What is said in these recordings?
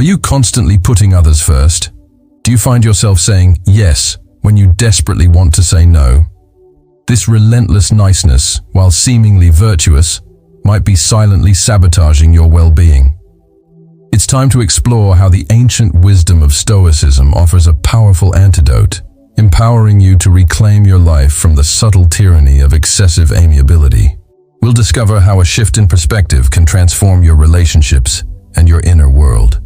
Are you constantly putting others first? Do you find yourself saying yes when you desperately want to say no? This relentless niceness, while seemingly virtuous, might be silently sabotaging your well-being. It's time to explore how the ancient wisdom of Stoicism offers a powerful antidote, empowering you to reclaim your life from the subtle tyranny of excessive amiability. We'll discover how a shift in perspective can transform your relationships and your inner world.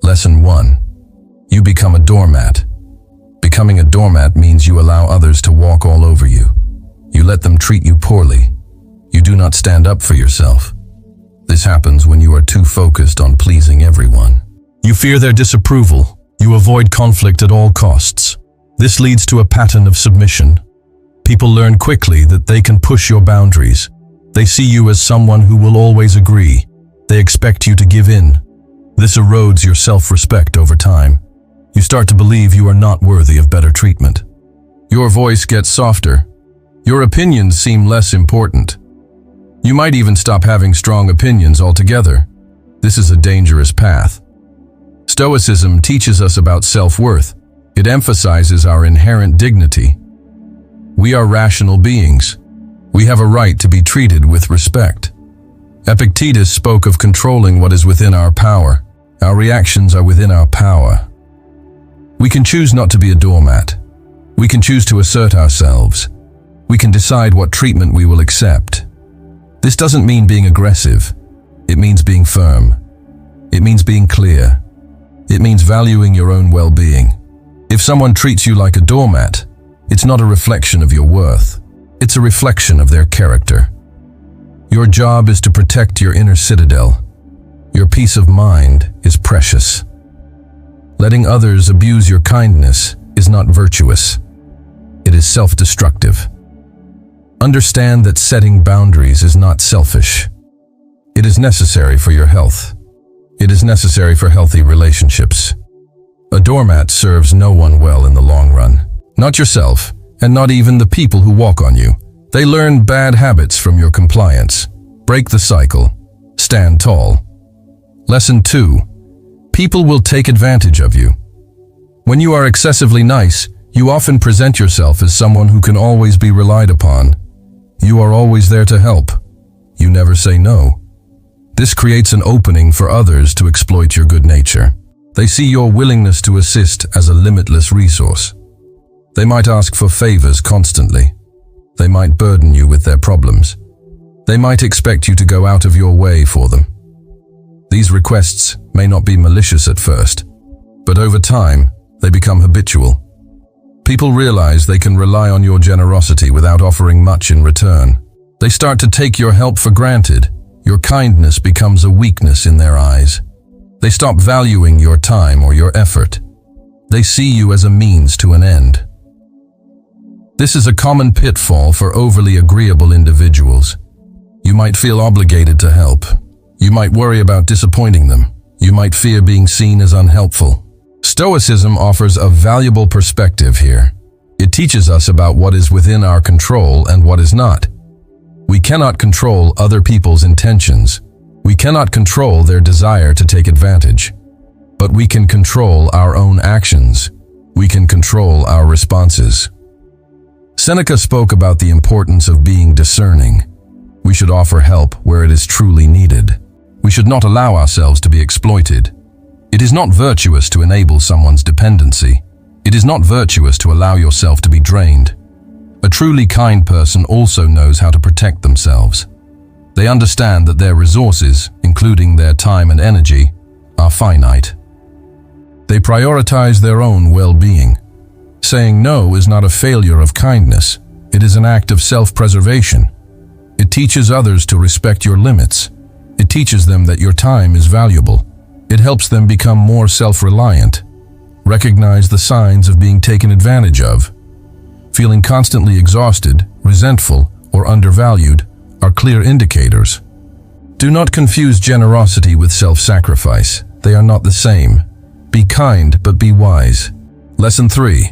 Lesson 1. You become a doormat. Becoming a doormat means you allow others to walk all over you. You let them treat you poorly. You do not stand up for yourself. This happens when you are too focused on pleasing everyone. You fear their disapproval. You avoid conflict at all costs. This leads to a pattern of submission. People learn quickly that they can push your boundaries. They see you as someone who will always agree. They expect you to give in. This erodes your self-respect over time. You start to believe you are not worthy of better treatment. Your voice gets softer. Your opinions seem less important. You might even stop having strong opinions altogether. This is a dangerous path. Stoicism teaches us about self-worth. It emphasizes our inherent dignity. We are rational beings. We have a right to be treated with respect. Epictetus spoke of controlling what is within our power. Our reactions are within our power. We can choose not to be a doormat. We can choose to assert ourselves. We can decide what treatment we will accept. This doesn't mean being aggressive. It means being firm. It means being clear. It means valuing your own well-being. If someone treats you like a doormat, it's not a reflection of your worth. It's a reflection of their character. Your job is to protect your inner citadel. Your peace of mind is precious. Letting others abuse your kindness is not virtuous. It is self-destructive. Understand that setting boundaries is not selfish. It is necessary for your health. It is necessary for healthy relationships. A doormat serves no one well in the long run. Not yourself, and not even the people who walk on you. They learn bad habits from your compliance. Break the cycle. Stand tall. Lesson 2. People will take advantage of you. When you are excessively nice, you often present yourself as someone who can always be relied upon. You are always there to help. You never say no. This creates an opening for others to exploit your good nature. They see your willingness to assist as a limitless resource. They might ask for favors constantly. They might burden you with their problems. They might expect you to go out of your way for them. These requests may not be malicious at first, but over time, they become habitual. People realize they can rely on your generosity without offering much in return. They start to take your help for granted. Your kindness becomes a weakness in their eyes. They stop valuing your time or your effort. They see you as a means to an end. This is a common pitfall for overly agreeable individuals. You might feel obligated to help. You might worry about disappointing them. You might fear being seen as unhelpful. Stoicism offers a valuable perspective here. It teaches us about what is within our control and what is not. We cannot control other people's intentions. We cannot control their desire to take advantage. But we can control our own actions. We can control our responses. Seneca spoke about the importance of being discerning. We should offer help where it is truly needed. We should not allow ourselves to be exploited. It is not virtuous to enable someone's dependency. It is not virtuous to allow yourself to be drained. A truly kind person also knows how to protect themselves. They understand that their resources, including their time and energy, are finite. They prioritize their own well-being. Saying no is not a failure of kindness. It is an act of self-preservation. It teaches others to respect your limits. It teaches them that your time is valuable. It helps them become more self-reliant. Recognize the signs of being taken advantage of. Feeling constantly exhausted, resentful, or undervalued are clear indicators. Do not confuse generosity with self-sacrifice. They are not the same. Be kind, but be wise. Lesson 3.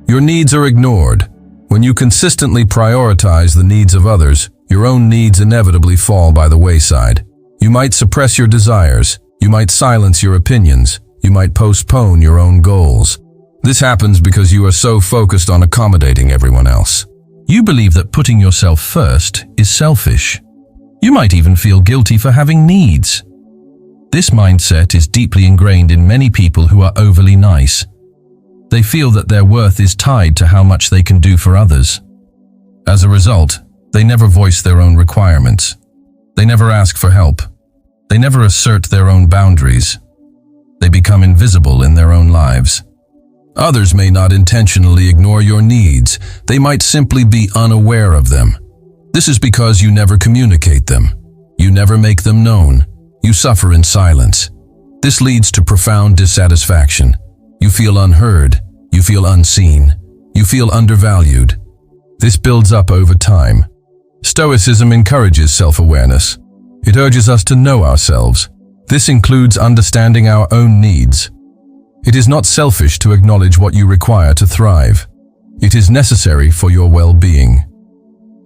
Your needs are ignored. When you consistently prioritize the needs of others, your own needs inevitably fall by the wayside. You might suppress your desires. You might silence your opinions. You might postpone your own goals. This happens because you are so focused on accommodating everyone else. You believe that putting yourself first is selfish. You might even feel guilty for having needs. This mindset is deeply ingrained in many people who are overly nice. They feel that their worth is tied to how much they can do for others. As a result, they never voice their own requirements. They never ask for help. They never assert their own boundaries. They become invisible in their own lives. Others may not intentionally ignore your needs. They might simply be unaware of them. This is because you never communicate them. You never make them known. You suffer in silence. This leads to profound dissatisfaction. You feel unheard. You feel unseen. You feel undervalued. This builds up over time. Stoicism encourages self-awareness. It urges us to know ourselves. This includes understanding our own needs. It is not selfish to acknowledge what you require to thrive. It is necessary for your well-being.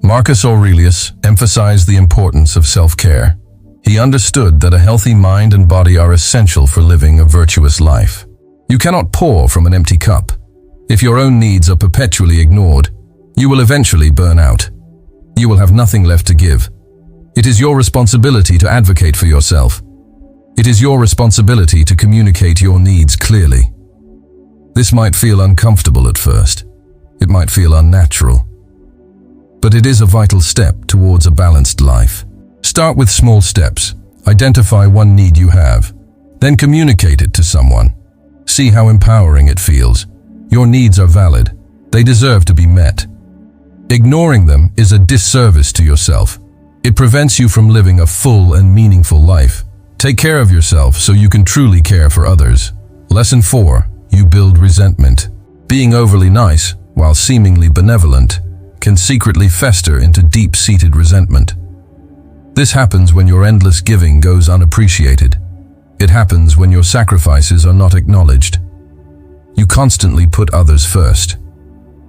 Marcus Aurelius emphasized the importance of self-care. He understood that a healthy mind and body are essential for living a virtuous life. You cannot pour from an empty cup. If your own needs are perpetually ignored, you will eventually burn out. You will have nothing left to give. It is your responsibility to advocate for yourself. It is your responsibility to communicate your needs clearly. This might feel uncomfortable at first. It might feel unnatural. But it is a vital step towards a balanced life. Start with small steps. Identify one need you have. Then communicate it to someone. See how empowering it feels. Your needs are valid. They deserve to be met. Ignoring them is a disservice to yourself. It prevents you from living a full and meaningful life. Take care of yourself so you can truly care for others. Lesson 4. You build resentment. Being overly nice, while seemingly benevolent, can secretly fester into deep-seated resentment. This happens when your endless giving goes unappreciated. It happens when your sacrifices are not acknowledged. You constantly put others first.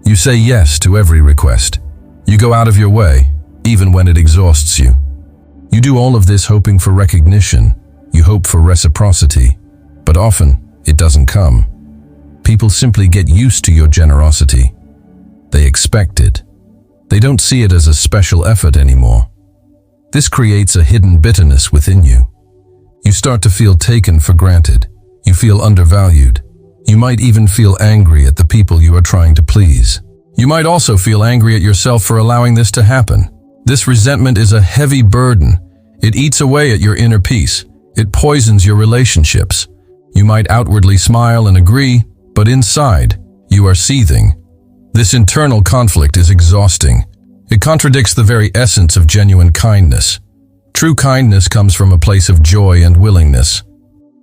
You say yes to every request. You go out of your way, even when it exhausts you. You do all of this hoping for recognition. You hope for reciprocity, but often it doesn't come. People simply get used to your generosity. They expect it. They don't see it as a special effort anymore. This creates a hidden bitterness within you. You start to feel taken for granted. You feel undervalued. You might even feel angry at the people you are trying to please. You might also feel angry at yourself for allowing this to happen. This resentment is a heavy burden. It eats away at your inner peace. It poisons your relationships. You might outwardly smile and agree, but inside, you are seething. This internal conflict is exhausting. It contradicts the very essence of genuine kindness. True kindness comes from a place of joy and willingness.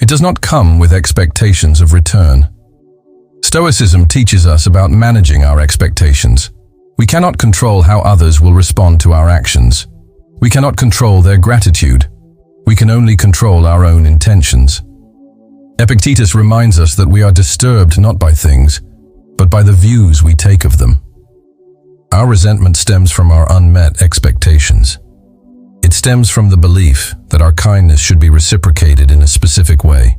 It does not come with expectations of return. Stoicism teaches us about managing our expectations. We cannot control how others will respond to our actions. We cannot control their gratitude. We can only control our own intentions. Epictetus reminds us that we are disturbed not by things, but by the views we take of them. Our resentment stems from our unmet expectations. It stems from the belief that our kindness should be reciprocated in a specific way.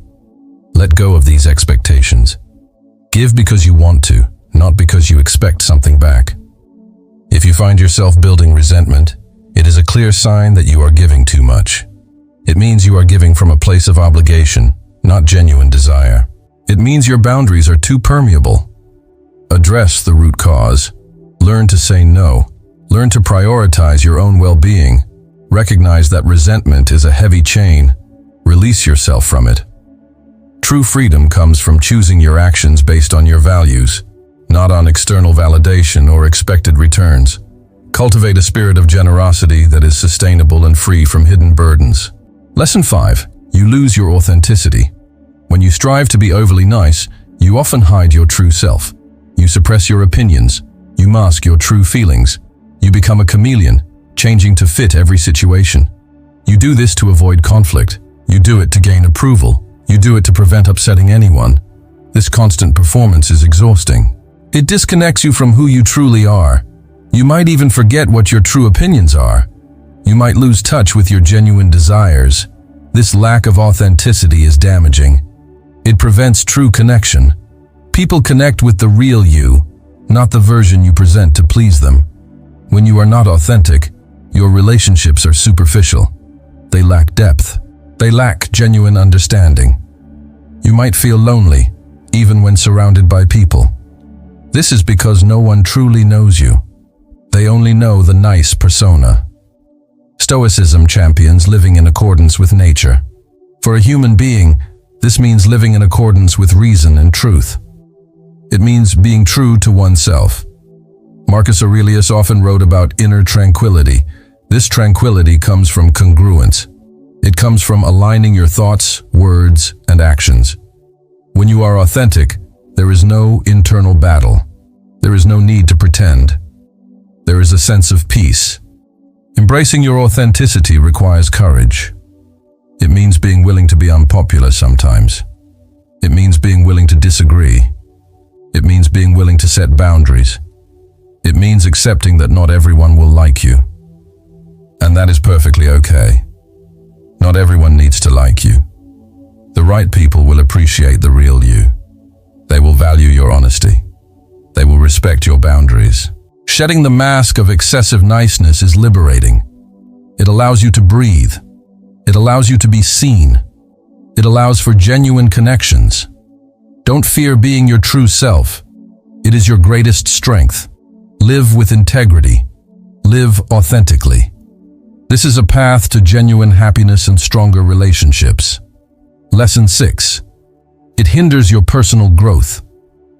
Let go of these expectations. Give because you want to, not because you expect something back. If you find yourself building resentment, it is a clear sign that you are giving too much. It means you are giving from a place of obligation, not genuine desire. It means your boundaries are too permeable. Address the root cause. Learn to say no. Learn to prioritize your own well-being. Recognize that resentment is a heavy chain. Release yourself from it. True freedom comes from choosing your actions based on your values, not on external validation or expected returns. Cultivate a spirit of generosity that is sustainable and free from hidden burdens. Lesson 5. You lose your authenticity. When you strive to be overly nice, you often hide your true self. You suppress your opinions. You mask your true feelings. You become a chameleon, changing to fit every situation. You do this to avoid conflict. You do it to gain approval. You do it to prevent upsetting anyone. This constant performance is exhausting. It disconnects you from who you truly are. You might even forget what your true opinions are. You might lose touch with your genuine desires. This lack of authenticity is damaging. It prevents true connection. People connect with the real you, not the version you present to please them. When you are not authentic, your relationships are superficial. They lack depth. They lack genuine understanding. You might feel lonely, even when surrounded by people. This is because no one truly knows you. They only know the nice persona. Stoicism champions living in accordance with nature. For a human being, this means living in accordance with reason and truth. It means being true to oneself. Marcus Aurelius often wrote about inner tranquility. This tranquility comes from congruence. It comes from aligning your thoughts, words, and actions. When you are authentic, there is no internal battle. There is no need to pretend. There is a sense of peace. Embracing your authenticity requires courage. It means being willing to be unpopular sometimes. It means being willing to disagree. It means being willing to set boundaries. It means accepting that not everyone will like you. And that is perfectly okay. Not everyone needs to like you. The right people will appreciate the real you. They will value your honesty. They will respect your boundaries. Shedding the mask of excessive niceness is liberating. It allows you to breathe. It allows you to be seen. It allows for genuine connections. Don't fear being your true self. It is your greatest strength. Live with integrity. Live authentically. This is a path to genuine happiness and stronger relationships. Lesson 6. It hinders your personal growth.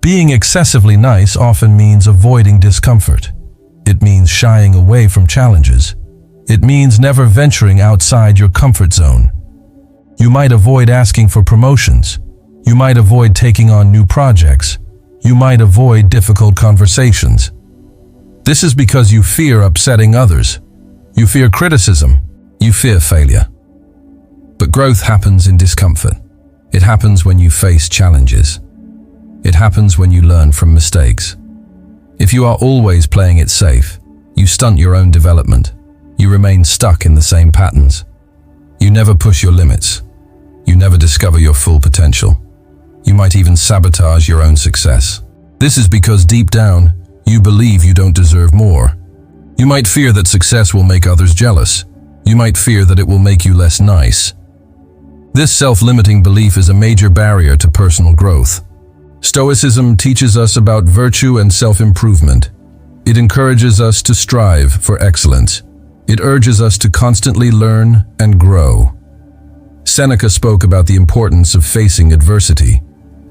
Being excessively nice often means avoiding discomfort. It means shying away from challenges. It means never venturing outside your comfort zone. You might avoid asking for promotions. You might avoid taking on new projects. You might avoid difficult conversations. This is because you fear upsetting others. You fear criticism. You fear failure. But growth happens in discomfort. It happens when you face challenges. It happens when you learn from mistakes. If you are always playing it safe, you stunt your own development. You remain stuck in the same patterns. You never push your limits. You never discover your full potential. You might even sabotage your own success. This is because deep down, you believe you don't deserve more. You might fear that success will make others jealous. You might fear that it will make you less nice. This self-limiting belief is a major barrier to personal growth. Stoicism teaches us about virtue and self-improvement. It encourages us to strive for excellence. It urges us to constantly learn and grow. Seneca spoke about the importance of facing adversity.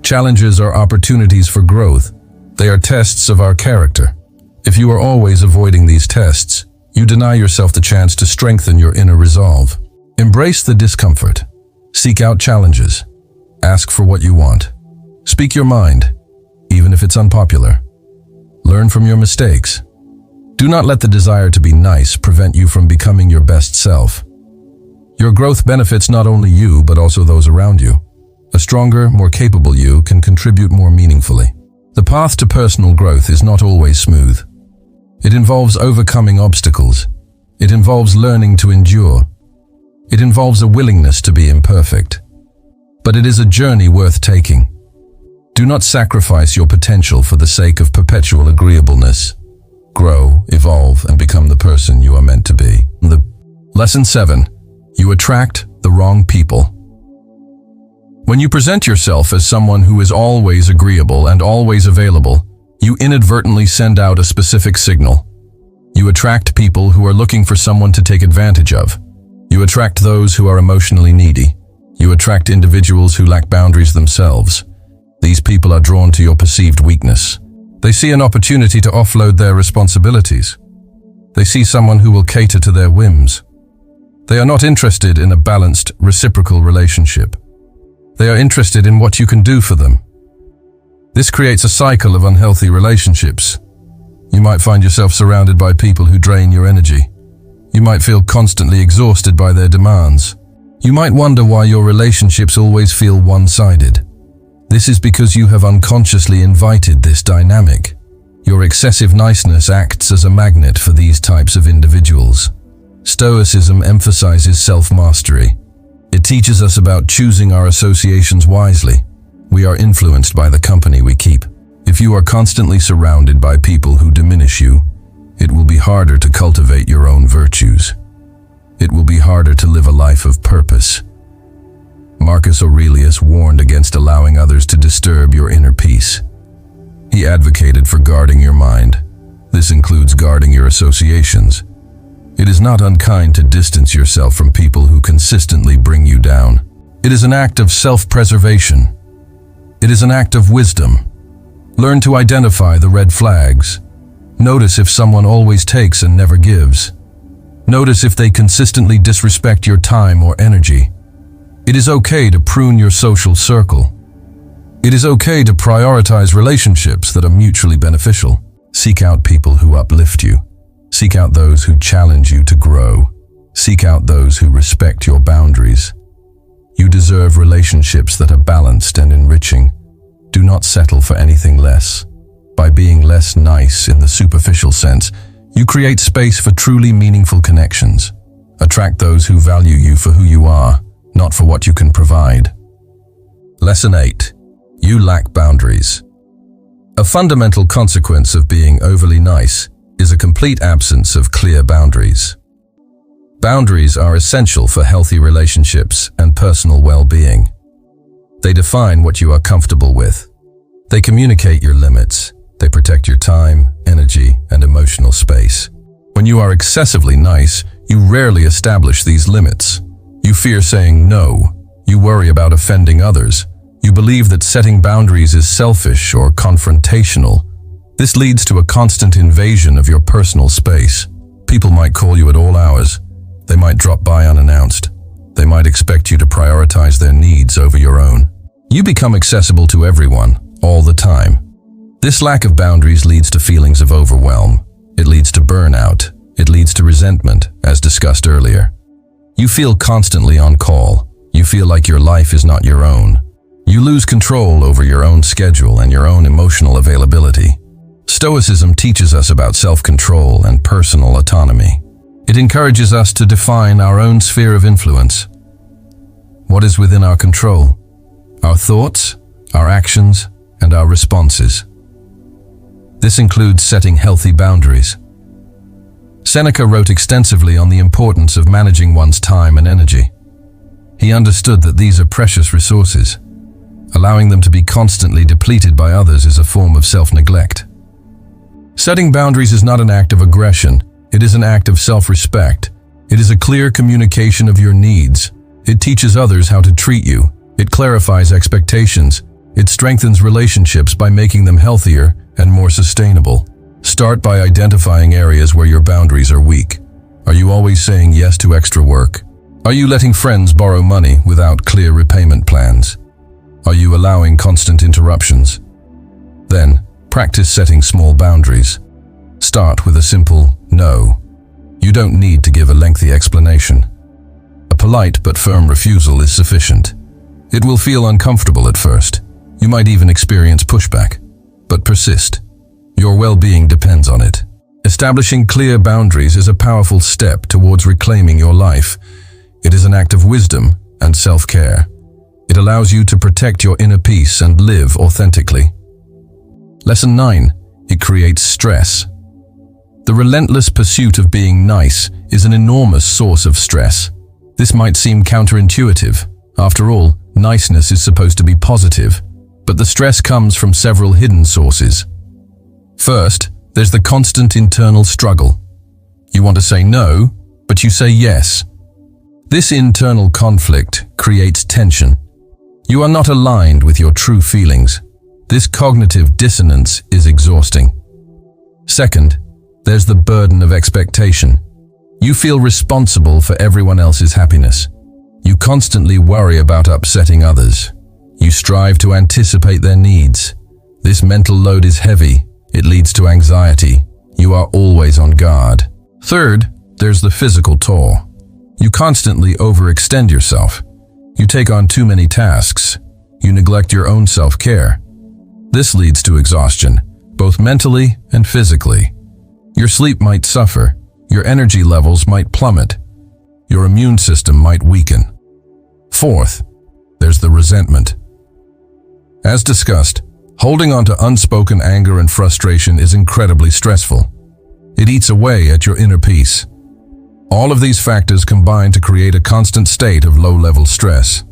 Challenges are opportunities for growth. They are tests of our character. If you are always avoiding these tests, you deny yourself the chance to strengthen your inner resolve. Embrace the discomfort. Seek out challenges. Ask for what you want. Speak your mind, even if it's unpopular. Learn from your mistakes. Do not let the desire to be nice prevent you from becoming your best self. Your growth benefits not only you, but also those around you. A stronger, more capable you can contribute more meaningfully. The path to personal growth is not always smooth. It involves overcoming obstacles. It involves learning to endure. It involves a willingness to be imperfect. But it is a journey worth taking. Do not sacrifice your potential for the sake of perpetual agreeableness. Grow, evolve, and become the person you are meant to be. Lesson 7. You attract the wrong people. When you present yourself as someone who is always agreeable and always available, you inadvertently send out a specific signal. You attract people who are looking for someone to take advantage of. You attract those who are emotionally needy. You attract individuals who lack boundaries themselves. These people are drawn to your perceived weakness. They see an opportunity to offload their responsibilities. They see someone who will cater to their whims. They are not interested in a balanced, reciprocal relationship. They are interested in what you can do for them. This creates a cycle of unhealthy relationships. You might find yourself surrounded by people who drain your energy. You might feel constantly exhausted by their demands. You might wonder why your relationships always feel one-sided. This is because you have unconsciously invited this dynamic. Your excessive niceness acts as a magnet for these types of individuals. Stoicism emphasizes self-mastery. It teaches us about choosing our associations wisely. We are influenced by the company we keep. If you are constantly surrounded by people who diminish you, it will be harder to cultivate your own virtues. It will be harder to live a life of purpose. Marcus Aurelius warned against allowing others to disturb your inner peace. He advocated for guarding your mind. This includes guarding your associations. It is not unkind to distance yourself from people who consistently bring you down. It is an act of self-preservation. It is an act of wisdom. Learn to identify the red flags. Notice if someone always takes and never gives. Notice if they consistently disrespect your time or energy. It is okay to prune your social circle. It is okay to prioritize relationships that are mutually beneficial. Seek out people who uplift you. Seek out those who challenge you to grow. Seek out those who respect your boundaries. You deserve relationships that are balanced and enriching. Do not settle for anything less. By being less nice in the superficial sense, you create space for truly meaningful connections. Attract those who value you for who you are, not for what you can provide. Lesson 8. You lack boundaries. A fundamental consequence of being overly nice is a complete absence of clear boundaries. Boundaries are essential for healthy relationships and personal well-being. They define what you are comfortable with. They communicate your limits. They protect your time, energy, and emotional space. When you are excessively nice, you rarely establish these limits. You fear saying no. You worry about offending others. You believe that setting boundaries is selfish or confrontational. This leads to a constant invasion of your personal space. People might call you at all hours. They might drop by unannounced. They might expect you to prioritize their needs over your own. You become accessible to everyone, all the time. This lack of boundaries leads to feelings of overwhelm. It leads to burnout. It leads to resentment, as discussed earlier. You feel constantly on call. You feel like your life is not your own. You lose control over your own schedule and your own emotional availability. Stoicism teaches us about self-control and personal autonomy. It encourages us to define our own sphere of influence. What is within our control? Our thoughts, our actions, and our responses. This includes setting healthy boundaries. Seneca wrote extensively on the importance of managing one's time and energy. He understood that these are precious resources. Allowing them to be constantly depleted by others is a form of self-neglect. Setting boundaries is not an act of aggression. It is an act of self-respect. It is a clear communication of your needs. It teaches others how to treat you. It clarifies expectations. It strengthens relationships by making them healthier and more sustainable. Start by identifying areas where your boundaries are weak. Are you always saying yes to extra work? Are you letting friends borrow money without clear repayment plans? Are you allowing constant interruptions? Then, practice setting small boundaries. Start with a simple no. You don't need to give a lengthy explanation. A polite but firm refusal is sufficient. It will feel uncomfortable at first. You might even experience pushback, but persist. Your well-being depends on it. Establishing clear boundaries is a powerful step towards reclaiming your life. It is an act of wisdom and self-care. It allows you to protect your inner peace and live authentically. Lesson 9. It creates stress. The relentless pursuit of being nice is an enormous source of stress. This might seem counterintuitive. After all, niceness is supposed to be positive, but the stress comes from several hidden sources. First, there's the constant internal struggle. You want to say no, but you say yes. This internal conflict creates tension. You are not aligned with your true feelings. This cognitive dissonance is exhausting. Second, there's the burden of expectation. You feel responsible for everyone else's happiness. You constantly worry about upsetting others. You strive to anticipate their needs. This mental load is heavy. It leads to anxiety. You are always on guard. Third, there's the physical toll. You constantly overextend yourself. You take on too many tasks. You neglect your own self-care. This leads to exhaustion, both mentally and physically. Your sleep might suffer. Your energy levels might plummet. Your immune system might weaken. Fourth, there's the resentment. As discussed, holding on to unspoken anger and frustration is incredibly stressful. It eats away at your inner peace. All of these factors combine to create a constant state of low-level stress.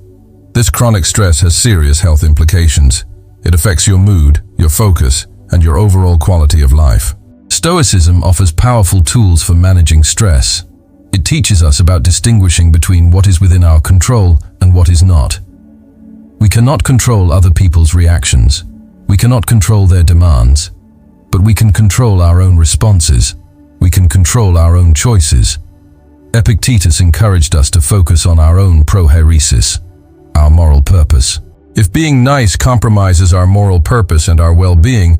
This chronic stress has serious health implications. It affects your mood, your focus, and your overall quality of life. Stoicism offers powerful tools for managing stress. It teaches us about distinguishing between what is within our control and what is not. We cannot control other people's reactions. We cannot control their demands. But we can control our own responses. We can control our own choices. Epictetus encouraged us to focus on our own prohairesis, our moral purpose. If being nice compromises our moral purpose and our well-being,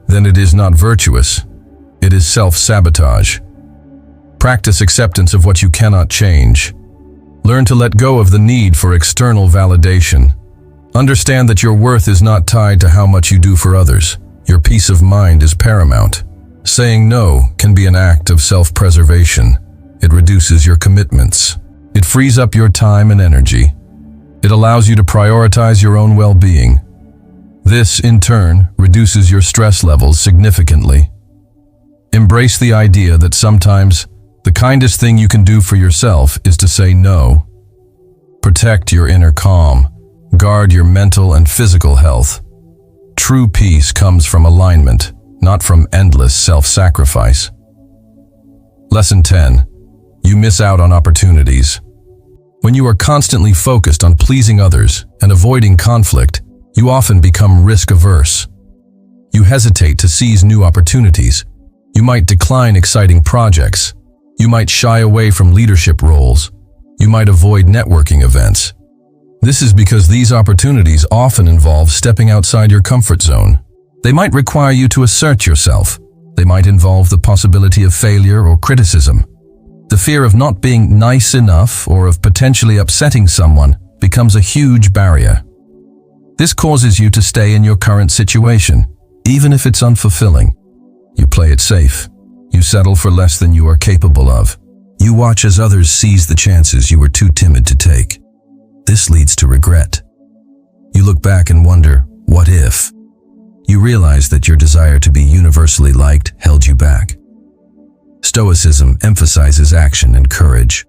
then it is not virtuous. It is self-sabotage. Practice acceptance of what you cannot change. Learn to let go of the need for external validation. Understand that your worth is not tied to how much you do for others. Your peace of mind is paramount. Saying no can be an act of self-preservation. It reduces your commitments. It frees up your time and energy. It allows you to prioritize your own well-being. This, in turn, reduces your stress levels significantly. Embrace the idea that sometimes the kindest thing you can do for yourself is to say no. Protect your inner calm. Guard your mental and physical health. True peace comes from alignment, not from endless self-sacrifice. Lesson 10. You miss out on opportunities. When you are constantly focused on pleasing others and avoiding conflict, you often become risk-averse. You hesitate to seize new opportunities. You might decline exciting projects. You might shy away from leadership roles. You might avoid networking events. This is because these opportunities often involve stepping outside your comfort zone. They might require you to assert yourself. They might involve the possibility of failure or criticism. The fear of not being nice enough or of potentially upsetting someone becomes a huge barrier. This causes you to stay in your current situation, even if it's unfulfilling. You play it safe. You settle for less than you are capable of. You watch as others seize the chances you were too timid to take. This leads to regret. You look back and wonder, what if? You realize that your desire to be universally liked held you back. Stoicism emphasizes action and courage.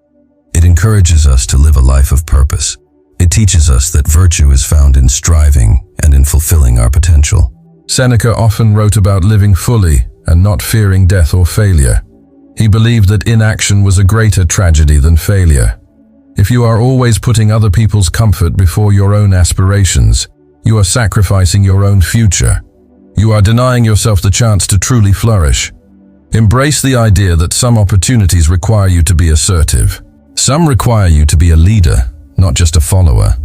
It encourages us to live a life of purpose. It teaches us that virtue is found in striving and in fulfilling our potential. Seneca often wrote about living fully and not fearing death or failure. He believed that inaction was a greater tragedy than failure. If you are always putting other people's comfort before your own aspirations, you are sacrificing your own future. You are denying yourself the chance to truly flourish. Embrace the idea that some opportunities require you to be assertive. Some require you to be a leader, not just a follower.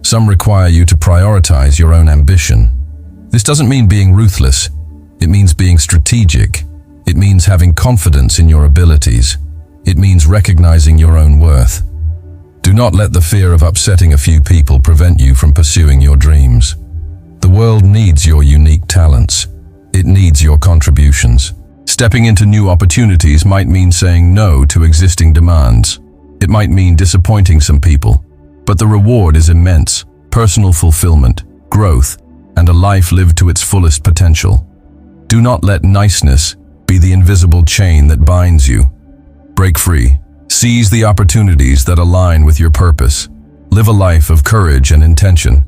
Some require you to prioritize your own ambition. This doesn't mean being ruthless. It means being strategic. It means having confidence in your abilities. It means recognizing your own worth. Do not let the fear of upsetting a few people prevent you from pursuing your dreams. The world needs your unique talents. It needs your contributions. Stepping into new opportunities might mean saying no to existing demands. It might mean disappointing some people, but the reward is immense: personal fulfillment, growth, and a life lived to its fullest potential. Do not let niceness be the invisible chain that binds you. Break free. Seize the opportunities that align with your purpose. Live a life of courage and intention.